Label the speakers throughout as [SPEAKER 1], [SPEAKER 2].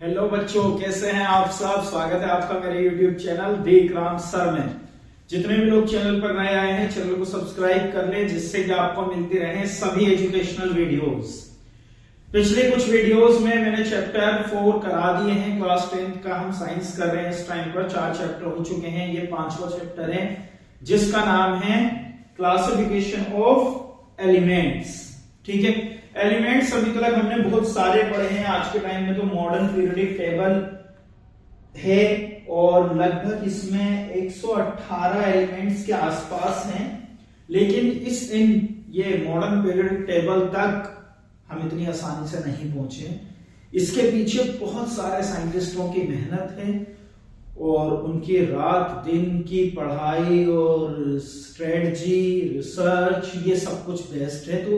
[SPEAKER 1] Hello बच्चों, कैसे हैं आप सब। स्वागत है आपका मेरे YouTube चैनल देख राम सर में। जितने भी लोग चैनल पर नए आए हैं, चैनल को सब्सक्राइब कर लें, जिससे कि आपको मिलती रहे सभी एजुकेशनल वीडियोस। पिछले कुछ वीडियोस में मैंने चैप्टर 4 करा दिए हैं। क्लास 10th का हम साइंस कर रहे हैं। इस टाइम पर 4 चैप्टर हो चुके हैं। ये 5वां चैप्टर है, जिसका नाम है क्लासिफिकेशन ऑफ एलिमेंट्स। ठीक है, एलिमेंट्स अभी तक हमने बहुत सारे पढ़े हैं। आज के टाइम में तो मॉडर्न पीरियोडिक टेबल है और लगभग इसमें 118 एलिमेंट्स के आसपास हैं। लेकिन ये मॉडर्न पीरियोडिक टेबल तक हम इतनी आसानी से नहीं पहुंचे। इसके पीछे बहुत सारे साइंटिस्टों की मेहनत है और उनकी रात दिन की पढ़ाई और स्ट्रेटजी, रिसर्च, ये सब कुछ बेस्ट है। तो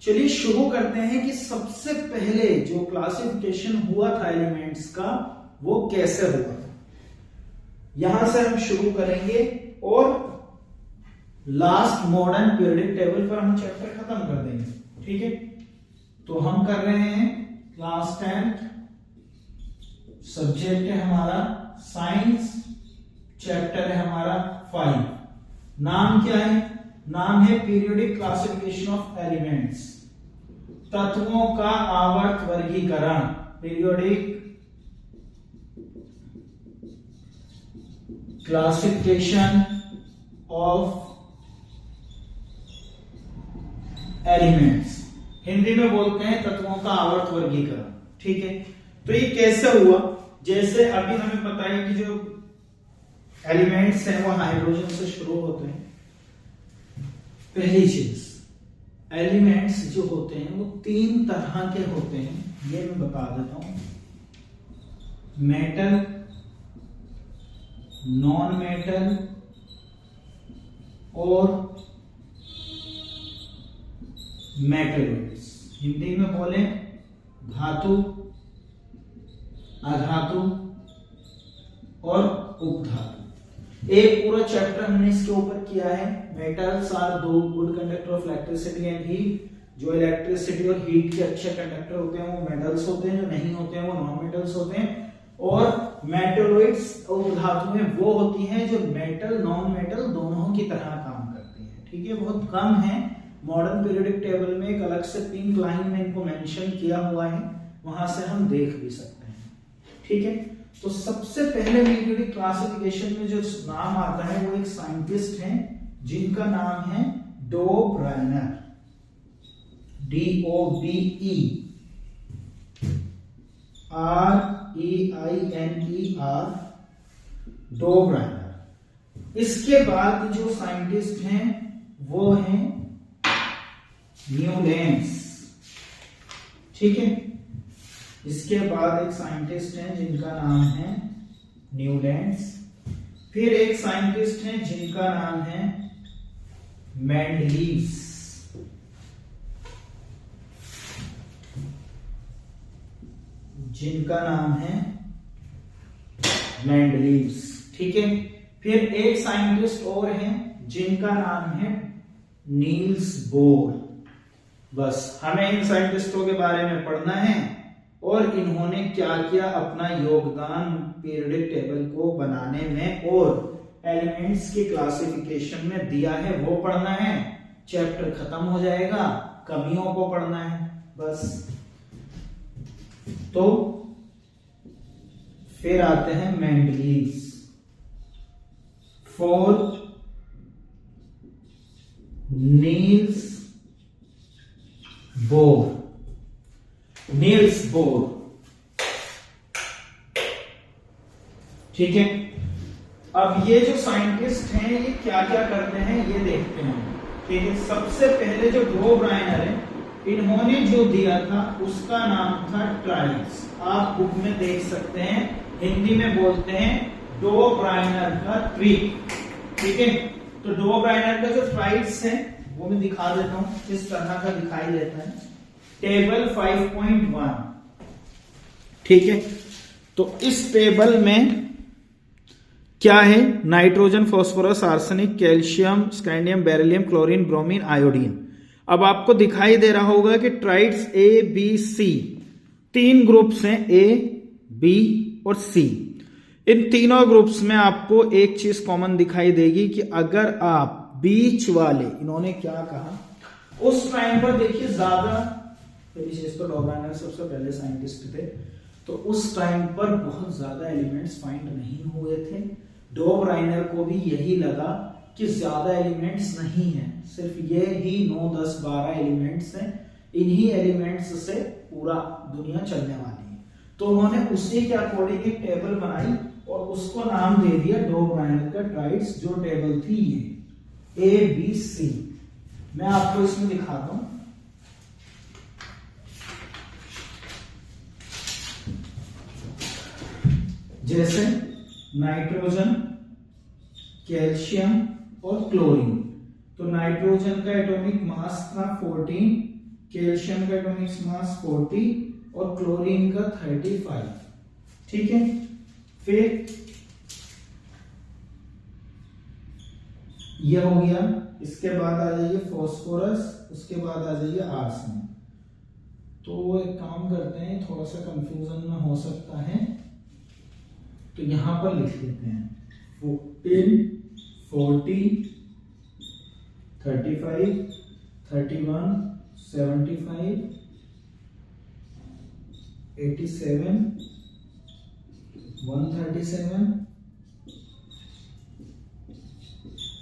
[SPEAKER 1] चलिए शुरू करते हैं कि सबसे पहले जो क्लासिफिकेशन हुआ था एलिमेंट्स का, वो कैसे हुआ था। यहां से हम शुरू करेंगे और लास्ट मॉडर्न पीरियोडिक टेबल पर हम चैप्टर खत्म कर देंगे। ठीक है, तो हम कर रहे हैं क्लास 10th, सब्जेक्ट है हमारा साइंस, चैप्टर है हमारा 5। नाम क्या है? नाम है पीरियोडिक क्लासिफिकेशन ऑफ एलिमेंट्स, तत्वों का आवर्त वर्गीकरण। Periodic classification of elements, Hindi में बोलते हैं तत्वों का आवर्त वर्गीकरण। ठीक है, तो ये कैसे हुआ? जैसे अभी हमें पता है कि जो एलिमेंट्स हैं वो हाइड्रोजन से शुरू होते हैं। पहली चीज, एलिमेंट्स जो होते हैं वो 3 तरह के होते हैं, ये मैं बता देता हूं। मेटल, नॉन मेटल और मेटलोइड्स। हिंदी में बोले धातु, अधातु और उपधातु। एक पूरा चैप्टर हमने इसके ऊपर किया है। मेटल्स आर दो good conductor of electricity and heat. जो इलेक्ट्रिसिटी और हीट के अच्छे कंडक्टर होते हैं वो मेटल्स होते हैं, जो नहीं होते हैं वो नॉन मेटल्स होते हैं। और मेटलोइड्स और धातुएं वो होती हैं जो मेटल नॉन मेटल दोनों की तरह काम करती हैं। ठीक है, बहुत कम है। मॉडर्न पीरियोडिक टेबल में एक अलग से पिंक लाइन में इनको मेंशन किया हुआ है, वहां से हम देख भी सकते हैं। ठीक है, तो सबसे पहले पीरियोडिक क्लासिफिकेशन में जो नाम आता है वो एक साइंटिस्ट हैं जिनका नाम है डोब्राइनर, DOBE REINER, डोब्राइनर। इसके बाद जो साइंटिस्ट हैं वो हैं न्यूलैंड्स। ठीक है, इसके बाद एक साइंटिस्ट हैं जिनका नाम है न्यूलैंड्स। फिर एक साइंटिस्ट हैं जिनका नाम है मेंडलीव्स। जिनका नाम है मेंडलीव्स। ठीक है, फिर एक साइंटिस्ट और हैं जिनका नाम है नील्स बोर। बस हमें इन साइंटिस्टों के बारे में पढ़ना है और इन्होंने क्या किया अपना योगदान पीरियोडिक टेबल को बनाने में और एलिमेंट्स की क्लासिफिकेशन में दिया है, वो पढ़ना है। चैप्टर खत्म हो जाएगा, कमियों को पढ़ना है बस। तो फिर आते हैं मेंडलीव्स। 4 Niels Bohr. ठीक है, अब ये जो साइंटिस्ट हैं ये क्या क्या करते हैं ये देखते हैं। ठीक है, सबसे पहले जो डोब्राइनर है, इन्होंने जो दिया था उसका नाम था ट्राइड्स। आप बुक में देख सकते हैं, हिंदी में बोलते हैं डोब्राइनर का ट्री। ठीक है, तो डोब्राइनर का जो ट्राइड्स है वो मैं दिखा देता हूं, किस तरह का दिखाई देता है। टेबल 5.1। ठीक है, तो इस टेबल में क्या है? Nitrogen, phosphorus, arsenic, calcium, scandium, beryllium, chlorine, bromine, iodine. अब आपको दिखाई दे रहा होगा कि triads A B C 3 groups हैं, A बी और सी। इन तीनों ग्रुप्स में आपको एक चीज कॉमन दिखाई देगी कि अगर आप बीच वाले, इन्होंने क्या कहा उस टाइम पर, देखिए ज्यादा, पहली चीज तो डॉबराइनर सबसे पहले साइंटिस्ट थे, तो उस टाइम पर बहुत ज्यादा एलिमेंट्स फाइंड नहीं हुए थे। डॉबराइनर को भी यही लगा कि ज्यादा एलिमेंट्स नहीं हैं, सिर्फ ये ही 9, 10, 12 एलिमेंट्स हैं, इन्हीं एलिमेंट्स से पूरा दुनिया चलने वाली है। तो उन्होंने उसी के अकॉर्डिंग एक टेबल बनाई और उसको नाम दे दिया डॉबराइनर का ट्राइड्स। जो टेबल थी ये ABC, मैं आपको इसमें दिखाता हूं। जैसे नाइट्रोजन, कैल्शियम और क्लोरीन। तो नाइट्रोजन का एटॉमिक मास था 14, कैल्शियम का एटॉमिक मास 40 और क्लोरीन का 35। ठीक है, फिर यह हो गया। इसके बाद आ जाइए फॉस्फोरस, उसके बाद आ जाइए आर्सेन। तो एक काम करते हैं, थोड़ा सा कंफ्यूजन में हो सकता है, तो यहां पर लिख लेते हैं 14, 40, 35, 31, 75, 87, 137,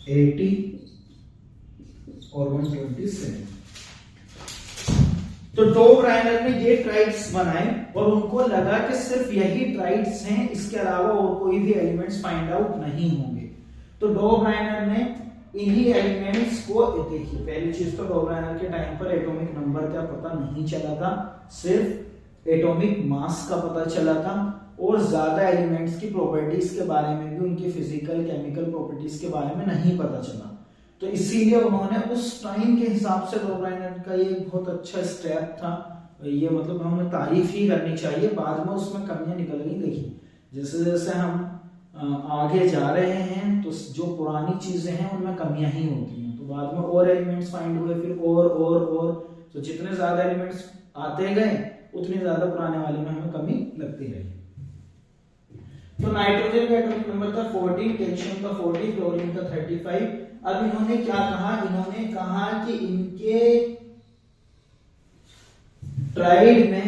[SPEAKER 1] 80 और 127। तो डॉबराइनर ने ये ट्राइड्स बनाए और उनको लगा कि सिर्फ यही ट्राइड्स हैं, इसके अलावा और कोई भी एलिमेंट्स फाइंड आउट नहीं होंगे। तो डॉबराइनर ने इन्हीं एलिमेंट्स को, देखिए पहली चीज तो डॉबराइनर के टाइम पर एटॉमिक नंबर का पता नहीं चला था, सिर्फ एटॉमिक मास का पता चला था और ज्यादा एलिमेंट्स की प्रॉपर्टीज के बारे में भी, उनकी फिजिकल केमिकल प्रॉपर्टीज के बारे में नहीं पता चला। तो इसीलिए उन्होंने उस टाइम के हिसाब से डॉबराइनर का ये बहुत अच्छा स्टेप था, ये मतलब हमें तारीफ ही करनी चाहिए। बाद में उसमें कमियां निकल गई। देखिए जैसे जैसे हम आगे जा रहे हैं तो जो पुरानी चीजें हैं उनमें कमियां ही होती हैं, तो बाद में और एलिमेंट्स फाइंड हुए, फिर और तो जितने ज्यादा एलिमेंट्स आते गए उतने ज्यादा पुराने वाले में हमें कमी लगती रही। तो नाइट्रोजन का एटॉमिक नंबर था 14, कैल्शियम का 40, क्लोरीन का 35। अब इन्होंने क्या कहा, इन्होंने कहा कि इनके ट्राइड में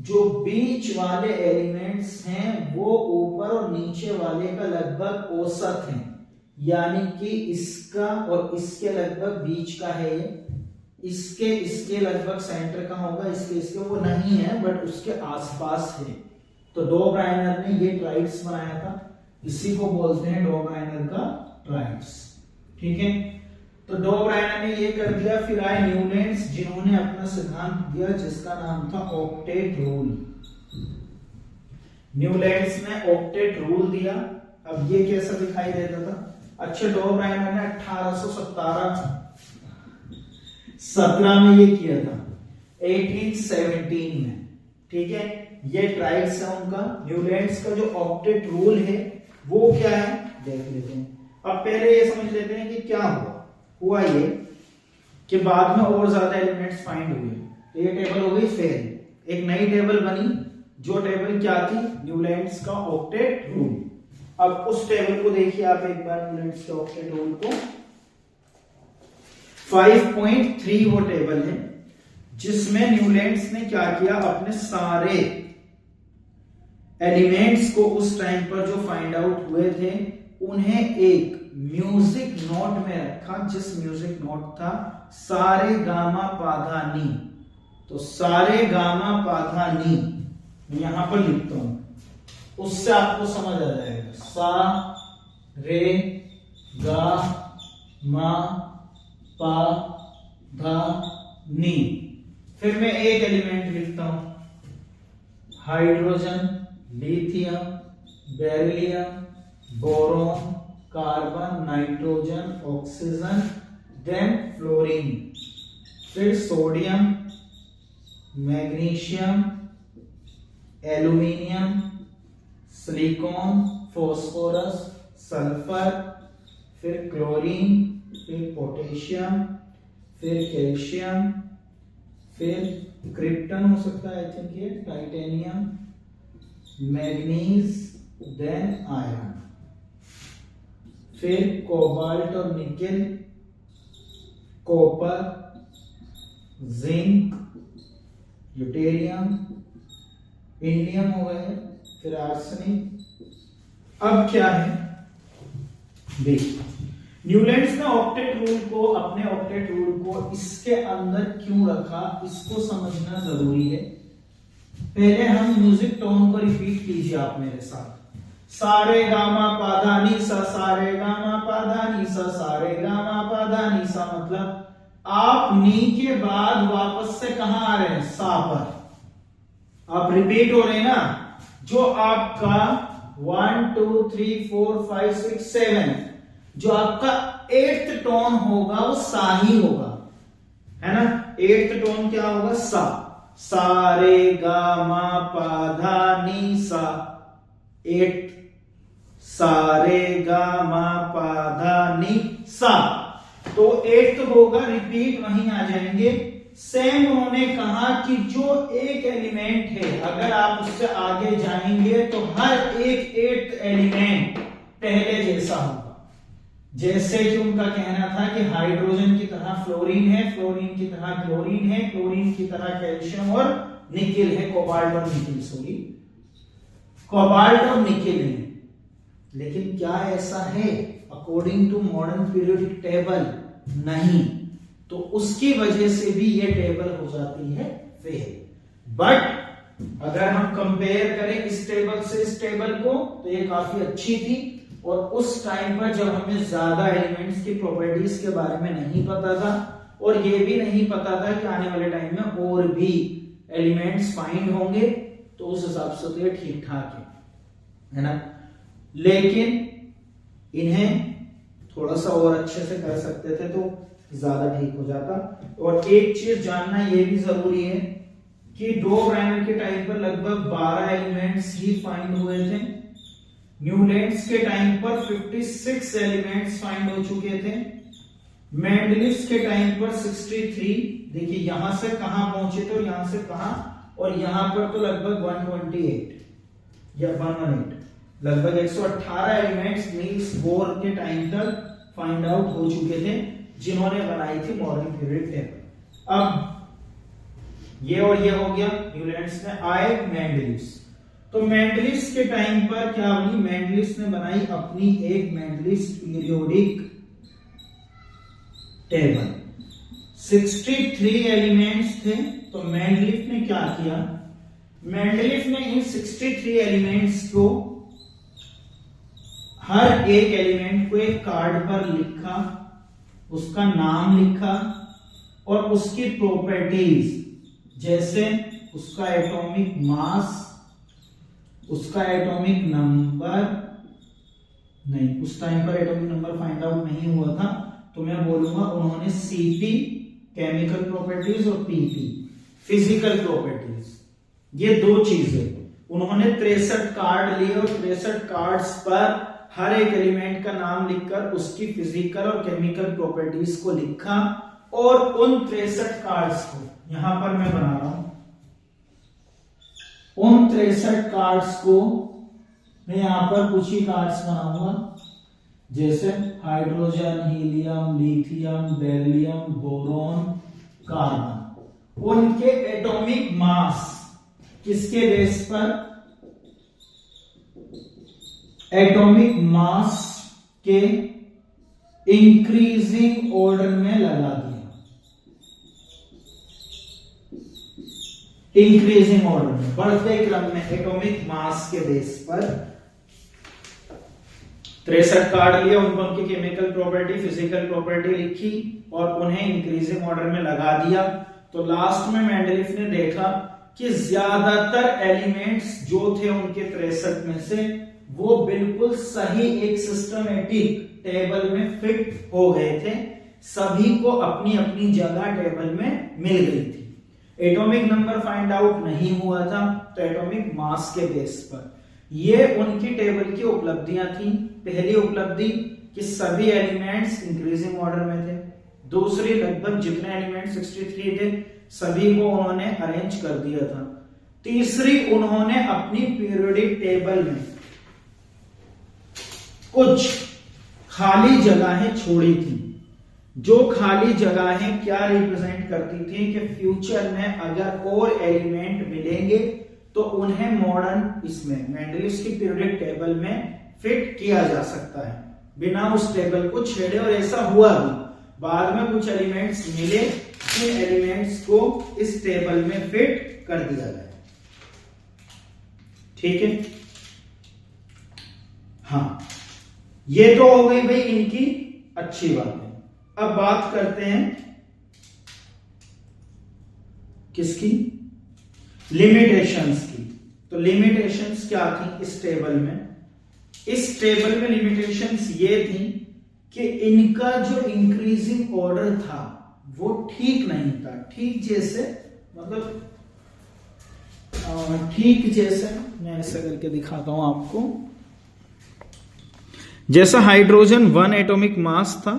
[SPEAKER 1] जो बीच वाले एलिमेंट्स हैं वो ऊपर और नीचे वाले का लगभग औसत है, यानी कि इसका और इसके लगभग बीच का है ये, इसके लगभग सेंटर का होगा, इसके वो नहीं है बट उसके आसपास है। तो डॉबराइनर ने ये ट्राइड्स बनाया था, इसी को बोलते हैं डॉबराइनर का ट्राइड्स। ठीक है, तो डॉबराइनर ने ये कर दिया। फिर आए न्यूलैंड्स, जिन्होंने अपना सिद्धांत दिया जिसका नाम था ऑक्टेट रूल। न्यूलैंड्स ने ऑक्टेट रूल दिया। अब ये कैसा दिखाई देता था, अच्छे डॉबराइनर ने 1817 में ये किया था, 1817 में। ठीक है, ये ट्राइड्स है उनका। न्यूलैंड्स का जो ऑक्टेट रूल है वो क्या है देख लेते हैं। अब पहले ये समझ लेते हैं कि क्या हुआ ये कि बाद में और ज्यादा एलिमेंट्स फाइंड हुए। तो ये टेबल हो गई फेल, एक नई टेबल बनी। जो टेबल क्या थी, न्यूलैंड्स का ऑक्टेट रूल। अब उस टेबल को देखिए आप एक बार, न्यूलैंड्स के ऑक्टेट रूल को। 5.3 वो टेबल है जिसमें न्यूलैंड्स ने क्या किया, अपने सारे एलिमेंट्स को उस टाइम पर जो फाइंड आउट हुए थे उन्हें एक म्यूजिक नोट में रखा, जिस म्यूजिक नोट था सारे गामा पाधा नी। तो सारे गामा पाधा नी यहां पर लिखता हूं, उससे आपको समझ आ जाएगा। सा रे गा मा पा धा नी। फिर मैं एक एलिमेंट लिखता हूं, hydrogen, lithium, beryllium, boron, carbon, nitrogen, oxygen, then fluorine, फिर sodium, magnesium, aluminium, silicon, phosphorus, sulphur, फिर क्लोरीन, फिर पोटेशियम, फिर कैल्शियम, फिर क्रिप्टन हो सकता है, आई थिंक ये टाइटेनियम, मैग्नीज देन आयरन। फिर कोबाल्ट और nickel, copper, zinc, deuterium, indium हो गए, फिर आर्सेनिक। अब क्या है देखिए, न्यूलैंड्स ने ऑक्टेट रूल को, अपने ऑक्टेट रूल को इसके अंदर क्यों रखा, इसको समझना जरूरी है। पहले हम म्यूजिक टोन को रिपीट कीजिए आप मेरे साथ। सारे गामा पाधा नी सा, सारे गामा पाधा नी सा, सारे गामा पाधा नी सा। मतलब आप नी के बाद वापस से कहां आ रहे हैं, सा पर। आप रिपीट हो रहे हैं ना, जो आपका 1 2 3 4 5 6 7 जो आपका 8th टोन होगा वो सा ही होगा, है ना। 8th टोन क्या होगा, सा। सारे गा मा पा धा नी सा, 8th। सारे गा मा पा धा नी सा, तो 8th होगा, रिपीट वहीं आ जाएंगे। सेम उन्होंने कहा कि जो एक एलिमेंट है अगर आप उससे आगे जाएंगे तो हर एक 8th एलिमेंट पहले जैसा होगा। जैसे कि उनका कहना था कि हाइड्रोजन की तरह फ्लोरीन है, फ्लोरीन की तरह क्लोरीन है, क्लोरीन की तरह कैल्शियम और निकेल है, कोबाल्ट और निकेल, सॉरी कोबाल्ट और निकेल है। लेकिन क्या ऐसा है according to modern periodic table? नहीं। तो उसकी वजह से भी ये टेबल हो जाती है फेल। बट अगर हम कंपेयर करें इस टेबल से इस टेबल को, तो ये काफी अच्छी थी। और उस टाइम पर जब हमें ज्यादा एलिमेंट्स की प्रॉपर्टीज के बारे में नहीं पता था, और ये भी नहीं पता था कि आने वाले टाइम में और भी एलिमेंट्स फाइंड होंगे, तो उस हिसाब से तो ये ठीक ठाक है ना। लेकिन इन्हें थोड़ा सा और अच्छे से कर सकते थे तो ज्यादा ठीक हो जाता। और एक चीज जानना ये भी जरूरी है कि डो प्राइमर के टाइम पर लगभग 12 एलिमेंट्स ही फाइंड हुए थे। न्यूलैंड्स के टाइम पर 56 एलिमेंट्स फाइंड हो चुके थे। मेंडलिव्स के टाइम पर 63। देखिए यहां से कहां पहुंचे थे और यहां से कहां, और यहां पर तो लगभग 128 या 118, लगभग 118 एलिमेंट्स नील्स बोर के टाइम तक फाइंड आउट हो चुके थे, जिन्होंने बनाई थी मॉडर्न पीरियड टेबल। अब ये और ये हो गया न्यूलैंड्स ने। आए मेंडलिव्स, तो मेंडलिव्स के टाइम पर क्या बनी, मेंडलिव्स ने बनाई अपनी एक मेंडलिव्स पीरियोडिक टेबल। 63 एलिमेंट्स थे। तो मेंडलीफ ने क्या किया, मेंडलीफ ने इन 63 एलिमेंट्स को, हर एक एलिमेंट को एक कार्ड पर लिखा, उसका नाम लिखा और उसकी प्रॉपर्टीज, जैसे उसका एटॉमिक मास, उसका एटॉमिक नंबर, नहीं उस टाइम पर एटॉमिक नंबर फाइंड आउट नहीं हुआ था, तो मैं बोलूंगा उन्होंने सीपी केमिकल प्रॉपर्टीज और पीपी फिजिकल प्रॉपर्टीज, ये दो चीजें उन्होंने 63 कार्ड लिए और 63 कार्ड्स पर हर एक एलिमेंट का नाम लिखकर उसकी फिजिकल और केमिकल प्रॉपर्टीज को लिखा। और उन 63 कार्ड्स को यहां पर मैं बना रहा हूं, उन 63 कार्ड्स को मैं यहां पर कुछ ही कार्ड्स बनाऊंगा, जैसे hydrogen, helium, lithium, beryllium, boron, carbon. उनके एटॉमिक मास किसके बेस पर, एटॉमिक मास के इंक्रीजिंग ऑर्डर में लगा दिया, इंक्रीजिंग ऑर्डर में, बढ़ते क्रम में एटॉमिक मास के बेस पर 63 कार्ड लिए, उनको उनकी केमिकल प्रॉपर्टी, फिजिकल प्रॉपर्टी लिखी और उन्हें इंक्रीजिंग ऑर्डर में लगा दिया। तो लास्ट में मेंडलीफ ने देखा कि ज्यादातर एलिमेंट्स जो थे उनके 63 में से वो बिल्कुल सही एक सिस्टमेटिक टेबल में फिट हो गए थे, सभी को अपनी अपनी जगह टेबल में मिल गई थी। एटॉमिक नंबर फाइंड आउट नहीं हुआ था, तो एटॉमिक मास के बेस पर ये उनकी टेबल की उपलब्धियां थी। पहली उपलब्धि कि सभी एलिमेंट्स इंक्रीजिंग ऑर्डर में थे। दूसरी, लगभग जितने एलिमेंट्स 63 थे सभी को उन्होंने अरेंज कर दिया था। तीसरी, उन्होंने अपनी पीरियोडिक टेबल में कुछ खाली जगहें छोड़ी थी। जो खाली जगहें क्या रिप्रेजेंट करती थी कि फ्यूचर में अगर और एलिमेंट मिलेंगे तो उन्हें मॉडर्न इसमें मेंडलीव्स की पीरियोडिक टेबल में फिट किया जा सकता है बिना उस टेबल को छेड़े। और ऐसा हुआ भी, बाद में कुछ एलिमेंट्स मिले, इन एलिमेंट्स को इस टेबल में फिट कर दिया गया। ठीक है, हाँ, ये तो हो गई भाई इनकी अच्छी बात है। अब बात करते हैं किसकी, लिमिटेशंस की। तो लिमिटेशंस क्या थी इस टेबल में? इस टेबल में लिमिटेशंस ये थी कि इनका जो इंक्रीजिंग ऑर्डर था वो ठीक नहीं था। ठीक जैसे, मतलब ठीक जैसे मैं ऐसा करके दिखाता हूं आपको। जैसा हाइड्रोजन 1 एटॉमिक मास था,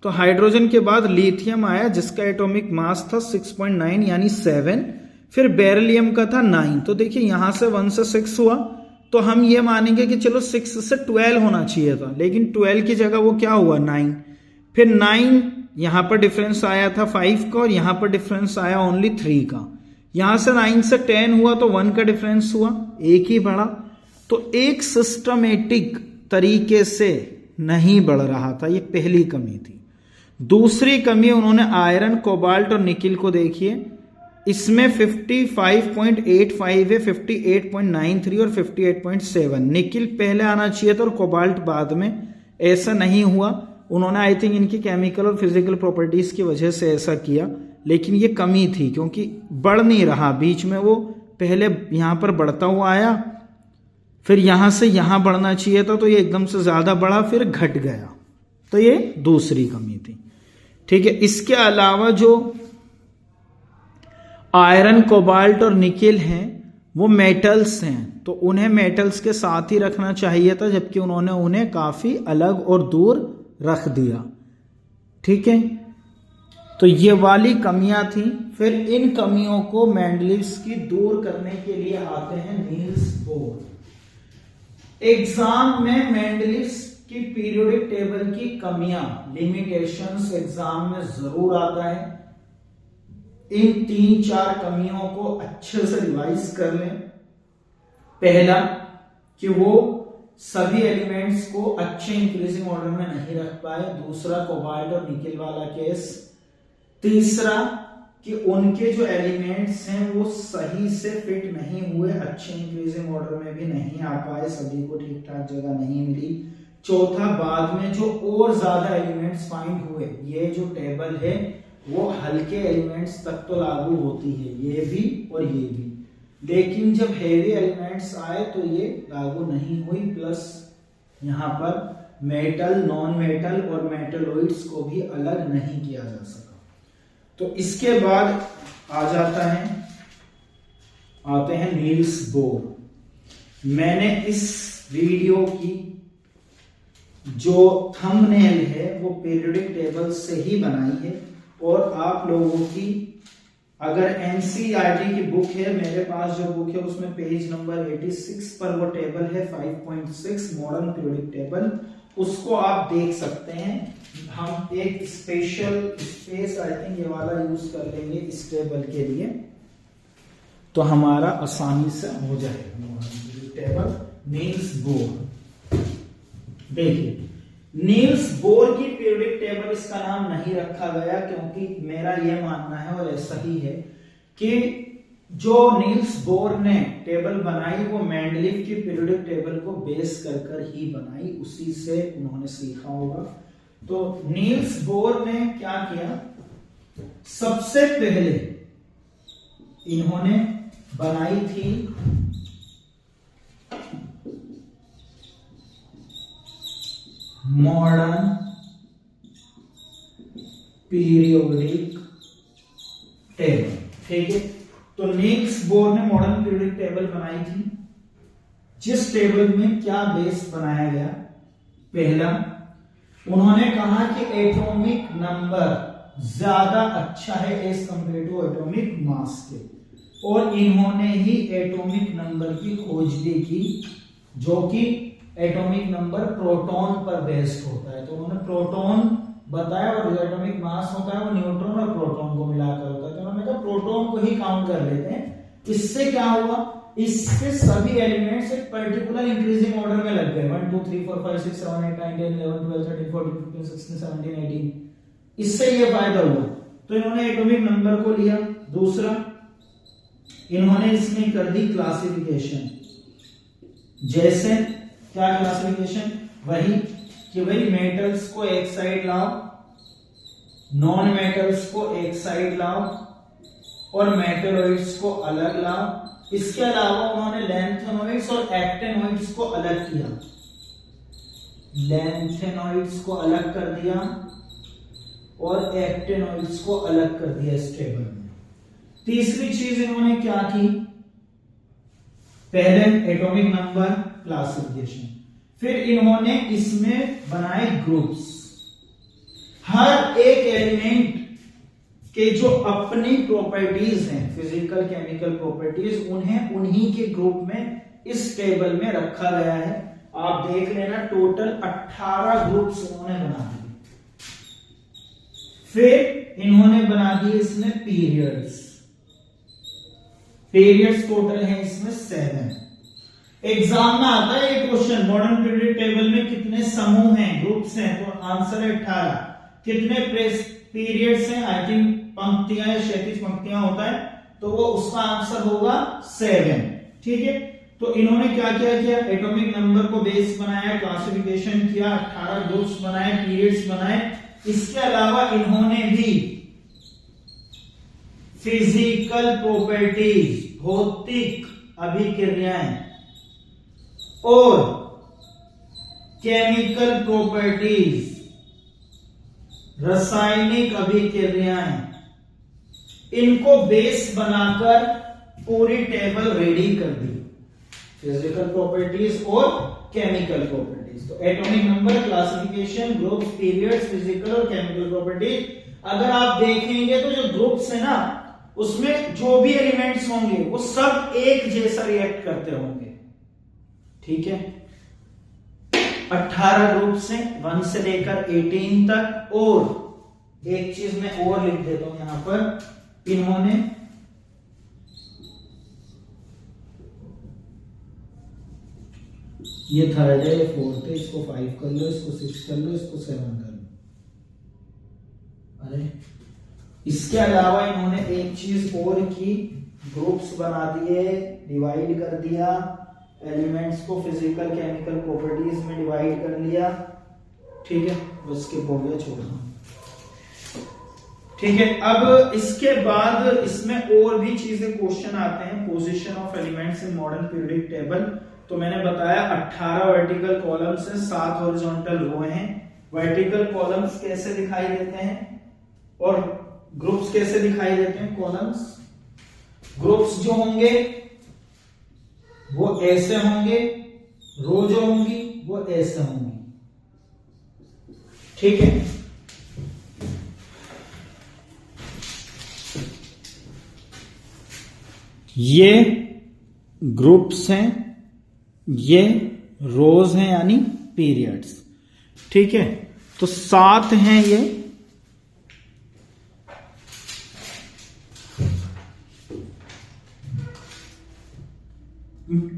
[SPEAKER 1] तो हाइड्रोजन के बाद लिथियम आया जिसका एटॉमिक मास था 6.9 यानी 7, फिर बेरिलियम का था 9। तो देखिए यहां से 1 से 6 हुआ, तो हम ये मानेंगे कि चलो 6 से 12 होना चाहिए था, लेकिन 12 की जगह वो क्या हुआ 9। फिर 9 यहां पर डिफरेंस आया था 5 का, और यहां पर डिफरेंस आया ओनली 3 का। यहां से 9 से 10 हुआ तो 1 का डिफरेंस हुआ, एक ही बढ़ा। तो एक सिस्टमेटिक तरीके से नहीं बढ़ रहा था, ये पहली कमी थी। दूसरी कमी उन्होंने आयरन, कोबाल्ट और निकिल को देखिए, इसमें 55.85 है, 58.93 और 58.7। निकिल पहले आना चाहिए था और कोबाल्ट बाद में, ऐसा नहीं हुआ। उन्होंने आई थिंक इनकी केमिकल और फिजिकल प्रॉपर्टीज की वजह से ऐसा किया, लेकिन ये कमी थी क्योंकि बढ़ नहीं रहा। बीच में वो पहले यहां पर बढ़ता हुआ आया, फिर यहां से यहां बढ़ना चाहिए था, तो ये एकदम से ज्यादा बढ़ा, फिर घट गया। तो ये दूसरी कमी थी। ठीक है, इसके अलावा जो आयरन, कोबाल्ट और निकिल हैं वो मेटल्स हैं, तो उन्हें मेटल्स के साथ ही रखना चाहिए था, जबकि उन्होंने उन्हें काफी अलग और दूर रख दिया। ठीक है, तो ये वाली कमियां थी। फिर इन कमियों को मेंडलीव्स की दूर करने के लिए आते हैं नील्स बोर। एग्जाम में मेंडलीव्स की पीरियोडिक टेबल की कमियां, लिमिटेशंस एग्जाम में जरूर आता है। इन 3-4 कमियों को अच्छे से रिवाइज कर लें। पहला कि वो सभी एलिमेंट्स को अच्छे इंक्रीजिंग ऑर्डर में नहीं रख पाए। दूसरा, कोबाल्ट और निकिल वाला केस। तीसरा कि उनके जो एलिमेंट्स हैं वो सही से फिट नहीं हुए, अच्छे इंक्रीजिंग ऑर्डर में भी नहीं आ पाए, सभी को ठीक ठाक जगह नहीं मिली। चौथा, बाद में जो और ज्यादा एलिमेंट्स फाइंड हुए, ये जो टेबल है वो हल्के एलिमेंट्स तक तो लागू होती है, ये भी और ये भी, लेकिन जब हेवी एलिमेंट्स आए तो ये लागू नहीं हुई। प्लस यहां पर मेटल, नॉन मेटल और मेटलॉइड्स को भी अलग नहीं किया जा सका। तो इसके बाद आते हैं नील्स बोर। मैंने इस वीडियो की जो थंबनेल है वो पीरियोडिक टेबल से ही बनाई है, और आप लोगों की अगर एनसीईआरटी की बुक है, मेरे पास जो बुक है उसमें पेज नंबर 86 पर वो टेबल है 5.6 मॉडर्न पीरियोडिक टेबल, उसको आप देख सकते हैं। हम एक स्पेशल स्पेस आई थिंक ये वाला यूज कर लेंगे इस टेबल के लिए, तो हमारा आसानी से हो जाएगा modern periodic table. Niels Bohr, देखिए नील्स बोर की पीरियोडिक टेबल इसका नाम नहीं रखा गया क्योंकि मेरा यह मानना है और ऐसा ही है कि जो नील्स बोर ने टेबल बनाई वो मेंडलीव की पीरियोडिक टेबल को बेस कर ही बनाई, उसी से उन्होंने सीखा होगा। तो नील्स बोर ने क्या किया, सबसे पहले इन्होंने बनाई थी मॉडर्न पीरियोडिक टेबल। ठीक है, तो नील्स बोर ने मॉडर्न पीरियोडिक टेबल बनाई थी, जिस टेबल में क्या बेस बनाया गया। पहला, उन्होंने कहा कि एटॉमिक नंबर ज्यादा अच्छा है as compared to atomic mass के। और इन्होंने ही एटॉमिक नंबर की खोज भी की, जो कि एटॉमिक नंबर प्रोटॉन पर बेस्ड होता है। तो उन्होंने प्रोटॉन बताया और जो एटॉमिक मास होता है वो न्यूट्रॉन और प्रोटॉन को मिलाकर होता है। तो उन्होंने कहा प्रोटॉन को ही काउंट कर लेते हैं। इससे क्या हुआ, इसके सभी एलिमेंट्स एक पर्टिकुलर इंक्रीजिंग ऑर्डर में लग गए, 1 2 3 4 5 6 7 8 9 10 11 12 13 14 15 16 17 18। इससे ये फायदा हुआ। तो इन्होंने एटॉमिक नंबर को लिया। दूसरा, इन्होंने इसमें कर दी क्लासिफिकेशन। जैसे क्या क्लासिफिकेशन, वही कि भाई मेटल्स को एक साइड लाओ, नॉन मेटल्स को एक साइड लाओ और मेटलॉइड्स को अलग लाओ। इसके अलावा उन्होंने लैंथेनॉइड्स और एक्टेनॉइड्स को अलग किया, लैंथेनॉइड्स को अलग कर दिया और एक्टेनॉइड्स को अलग कर दिया इस टेबल में। तीसरी चीज इन्होंने क्या की, पहले एटॉमिक नंबर क्लासिफिकेशन, फिर इन्होंने इसमें बनाए ग्रुप्स। हर एक एलिमेंट के जो अपनी प्रॉपर्टीज हैं, फिजिकल केमिकल प्रॉपर्टीज, उन्हें उन्हीं के ग्रुप में इस टेबल में रखा गया है। आप देख लेना, टोटल 18 ग्रुप्स इन्होंने बना दिए। फिर इन्होंने बना दिए इसमें पीरियड्स। पीरियड्स टोटल है इसमें 7। एग्जाम में आता है ये क्वेश्चन, मॉडर्न पीरियड टेबल में कितने समूह हैं, ग्रुप्स हैं, तो आंसर है 18। कितने पीरियड्स हैं, आई थिंक पंक्तियां या क्षैतिज पंक्तियां होता है, तो वो उसका आंसर होगा 7। ठीक है, तो इन्होंने क्या किया, एटॉमिक नंबर को बेस बनाया, क्लासिफिकेशन किया, 18 ग्रुप्स बनाए, पीरियड्स बनाए। इसके अलावा इन्होंने भी फिजिकल प्रॉपर्टीज, भौतिक अभिक्रियाएं और केमिकल प्रॉपर्टीज, रासायनिक अभिक्रियाएं, इनको बेस बनाकर पूरी टेबल रेडी कर दी, फिजिकल प्रॉपर्टीज और केमिकल प्रॉपर्टीज। तो atomic number, classification, groups, periods, physical और केमिकल प्रॉपर्टीज। अगर आप देखेंगे तो जो ग्रुप्स है ना, उसमें जो भी एलिमेंट्स होंगे वो सब एक जैसा रिएक्ट करते होंगे। ठीक है, 18 ग्रुप्स हैं 1 से लेकर 18 तक। और एक चीज मैं और लिख देता हूं यहां पर, इन्होंने ये थर्ड है, ये फोर्थ है, इसको 5 कर लो, इसको 6 कर लो, इसको 7 कर लो। अरे इसके अलावा इन्होंने एक चीज और की, ग्रुप्स बना दिए, डिवाइड कर दिया, एलिमेंट्स को फिजिकल केमिकल प्रॉपर्टीज में डिवाइड कर लिया। ठीक है, बस के हो गया, छोड़ दो। ठीक है, अब इसके बाद इसमें और भी चीजें क्वेश्चन आते हैं। Position of elements in modern periodic table. तो मैंने बताया 18 वर्टिकल कॉलम्स हैं, 7 हॉरिजॉन्टल रो हैं। वर्टिकल कॉलम्स कैसे दिखाई देते हैं और ग्रुप्स कैसे दिखाई देते हैं। कॉलम्स, ग्रुप्स जो होंगे वो ऐसे होंगे, रो जो होंगी वो ऐसे होंगी। ठीक है, ये ग्रुप्स हैं, ये रोज हैं यानी पीरियड्स। ठीक है, तो 7 हैं ये।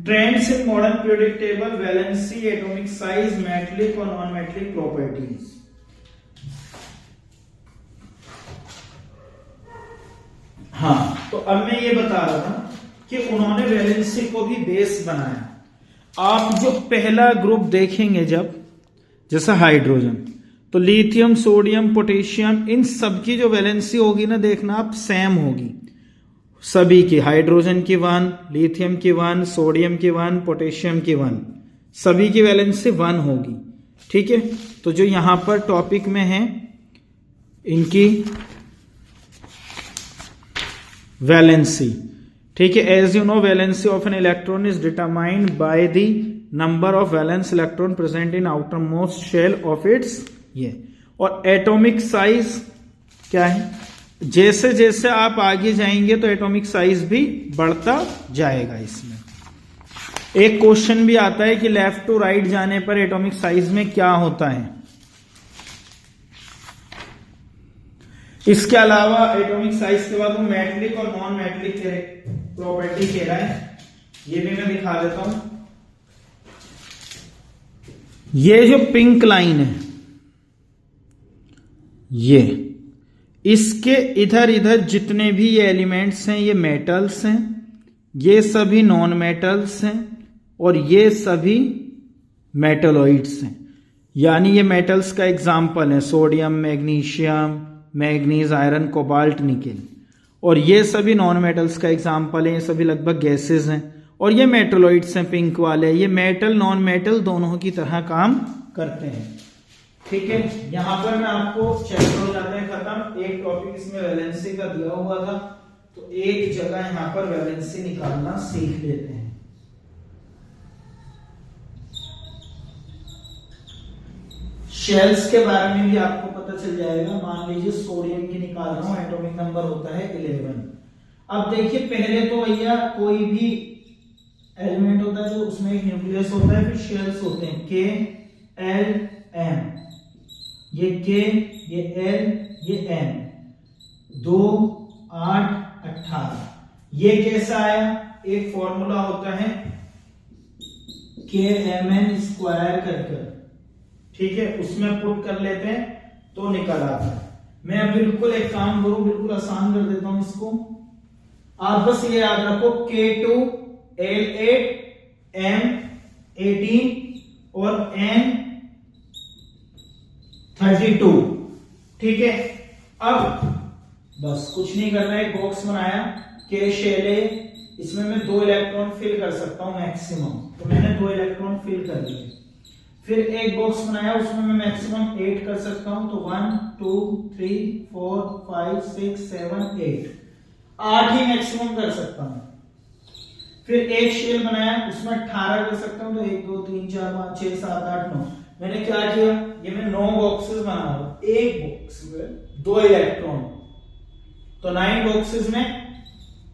[SPEAKER 1] Trends in modern periodic table, valency, atomic size, metallic और नॉन मेटलिक प्रॉपर्टीज। हाँ, तो अब मैं ये बता रहा था कि उन्होंने वैलेंसी को भी बेस बनाया। आप जो पहला ग्रुप देखेंगे जब, जैसा हाइड्रोजन, तो लिथियम, सोडियम, पोटेशियम, इन सब की जो वैलेंसी होगी ना, देखना आप सेम होगी सभी की। हाइड्रोजन की 1, लिथियम की 1, सोडियम की 1, पोटेशियम की 1, सभी की वैलेंसी 1 होगी। ठीक है, तो जो यहां पर टॉपिक में है इनकी वैलेंसी। ठीक है, as you know valency of an electron is determined by the number of valence electron present in outer most shell of its ये। और एटॉमिक साइज क्या है, जैसे जैसे आप आगे जाएंगे तो एटॉमिक साइज भी बढ़ता जाएगा। इसमें एक क्वेश्चन भी आता है कि लेफ्ट टू राइट जाने पर एटॉमिक साइज में क्या होता है। इसके अलावा एटॉमिक साइज के बाद वो मेटलिक और नॉन मेटलिक प्रॉपर्टी कह रहा है, ये भी मैं दिखा देता हूं। ये जो पिंक लाइन है, ये इसके इधर इधर जितने भी ये एलिमेंट्स हैं ये मेटल्स हैं, ये सभी नॉन मेटल्स हैं और ये सभी मेटलॉइड्स हैं। यानी ये मेटल्स का एग्जाम्पल है sodium, magnesium, manganese, iron, cobalt, nickel. और ये सभी नॉन मेटल्स का एग्जाम्पल है, ये सभी लगभग गैसेज हैं। और ये मेटलॉइड्स हैं पिंक वाले, ये मेटल नॉन मेटल दोनों की तरह काम करते हैं। ठीक है, यहां पर मैं आपको चैप्टर हो जाते हैं खत्म। एक टॉपिक इसमें वैलेंसी का दिया हुआ था, तो एक जगह यहां पर वैलेंसी निकालना सीख लेते हैं। शेल्स के बारे में भी आपको पता चल जाएगा। मान लीजिए सोडियम की निकाल रहा हूं, एटॉमिक नंबर होता है 11। अब देखिए पहले तो भैया कोई भी एलिमेंट होता है जो उसमें एक न्यूक्लियस होता है, फिर शेल्स होते हैं के एल एम, ये के, ये एल, ये एम, 2 8 18। ये कैसा आया? एक फॉर्मूला होता है के एम एन स्क्वायर कर, ठीक है, उसमें पुट कर लेते हैं तो निकल आता है। मैं बिल्कुल एक काम करूं, बिल्कुल आसान कर देता हूं इसको। आप बस ये याद रखो K2 L8 M18 और N32, ठीक है। अब बस कुछ नहीं करना है, एक बॉक्स बनाया K शेल है, इसमें मैं 2 इलेक्ट्रॉन फिल कर सकता हूं मैक्सिमम, तो मैंने 2 इलेक्ट्रॉन फिल कर लिए। फिर एक बॉक्स बनाया, उसमें मैं मैक्सिमम 8 कर सकता हूं, तो 1 2 3 4 5 6 7 8, 8 ही मैक्सिमम कर सकता हूं। फिर एक शेल बनाया, उसमें 18 कर सकता हूं, तो 1 2 3 4 5 6 7 8 9। मैंने क्या किया, ये मैं 9 बॉक्सेस बना रहा हूं, एक बॉक्स में 2 इलेक्ट्रॉन, तो 9 बॉक्सेस में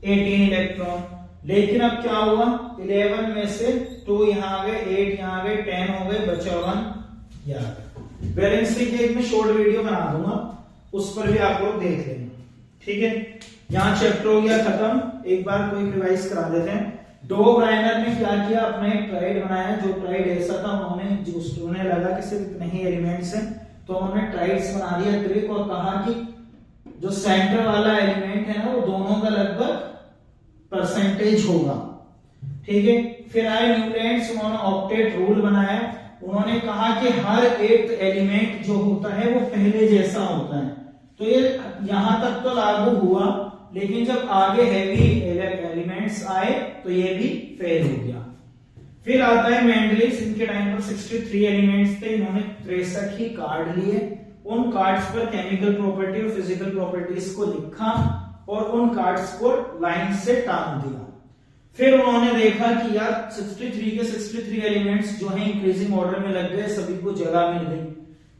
[SPEAKER 1] 18 इलेक्ट्रॉन। लेकिन अब क्या हुआ, 11 में से 2 यहां आ गए, 8 यहां आ गए, 10 हो गए, बचा 1 यहाँ। वैलेंसी की एक मैं शॉर्ट वीडियो बना दूंगा, उस पर भी आप लोग देख लेंगे, ठीक है। यहाँ चैप्टर हो गया खत्म। एक बार कोई रिवाइज करा देते हैं। डो ब्राइनर ने क्या किया, अपना एक ट्राइड बनाया। जो ट्राइड ऐसा था, उन्होंने लगा कि सिर्फ इतने ही एलिमेंट्स हैं, तो उन्होंने ट्राइड्स बना दिया ट्रिक, और कहा कि जो सेंटर वाला एलिमेंट है ना, वो दोनों का लगभग परसेंटेज होगा, ठीक है। फिर आए न्यूटन्स, उन्होंने ऑक्टेट रूल बनाया। उन्होंने कहा कि हर एक एलिमेंट जो होता है वो पहले जैसा होता है। तो ये यहां तक तो लागू हुआ, लेकिन जब आगे हैवी एलिमेंट्स आए तो ये भी फेल हो गया। फिर आता है मेंडलिस, इनके टाइम पर 63 एलिमेंट्स थे, इन्होंने 63 ही कार्ड लिए। उन कार्ड्स पर केमिकल प्रॉपर्टी और फिजिकल प्रॉपर्टीज को लिखा और उन कार्ड्स को लाइन से टांग दिया। फिर उन्होंने देखा कि यार 63 के 63 एलिमेंट्स जो हैं इंक्रीजिंग ऑर्डर में लग गए, सभी को जगह मिल गई।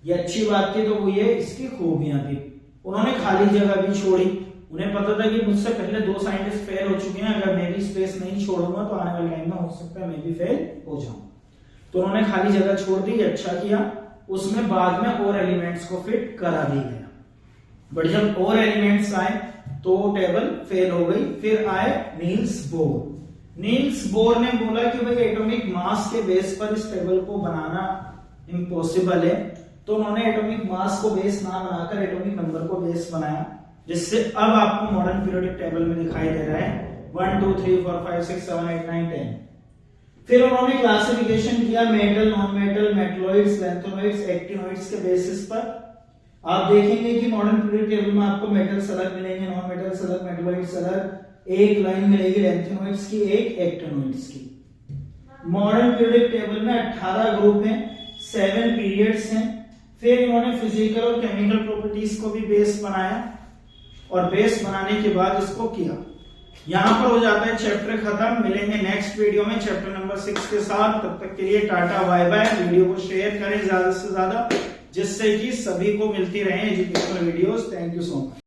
[SPEAKER 1] ये अच्छी बात थी, तो वो ये इसकी खूबियां थी। उन्होंने खाली जगह भी छोड़ी। उन्हें पता था कि मुझसे पहले 2 साइंटिस्ट फेल हो चुके हैं, अगर मैं भी स्पेस नहीं छोड़ूंगा तो आने वाले टाइम में हो सकता है मैं भी फेल हो जाऊं। तो उन्होंने खाली जगह छोड़ दी, अच्छा किया। उसमें बाद में और एलिमेंट्स को फिट करा भी गया, बट जब और एलिमेंट्स आए तो टेबल फेल हो गई। फिर आए नील्स बोर। नील्स बोर ने बोला कि भाई एटॉमिक मास के बेस पर इस टेबल को बनाना इम्पॉसिबल है, तो उन्होंने एटॉमिक मास को बेस ना बनाकर एटॉमिक नंबर को बेस बनाया, जिससे अब आपको मॉडर्न पीरियोडिक टेबल में दिखाई दे रहा है 1 2 3 4 5 6 7 8 9 10। फिर उन्होंने क्लासिफिकेशन किया metal, non metal, metalloids, lanthanoids, actinoids के बेसिस पर। आप देखेंगे कि मॉडर्न पीरियोडिक टेबल में आपको मेटल्स अलग मिलेंगे, नॉन मेटल्स अलग, मेटलॉइड्स अलग, एक लाइन मिलेगी लैंथोनॉइड्स की, एक एक्टिनॉइड्स की। मॉडर्न पीरियोडिक टेबल में 18 ग्रुप हैं, 7 पीरियड्स हैं। फिर इन्होंने फिजिकल और केमिकल प्रॉपर्टीज को भी बेस बनाया, और बेस बनाने के बाद इसको किया। यहां पर हो जाता है चैप्टर खत्म। मिलेंगे नेक्स्ट वीडियो में चैप्टर नंबर 6 के साथ। तब तक के लिए टाटा बाय बाय। वीडियो को शेयर करें ज्यादा से ज्यादा, जिससे कि सभी को मिलती रहे educational videos. Thank you so much.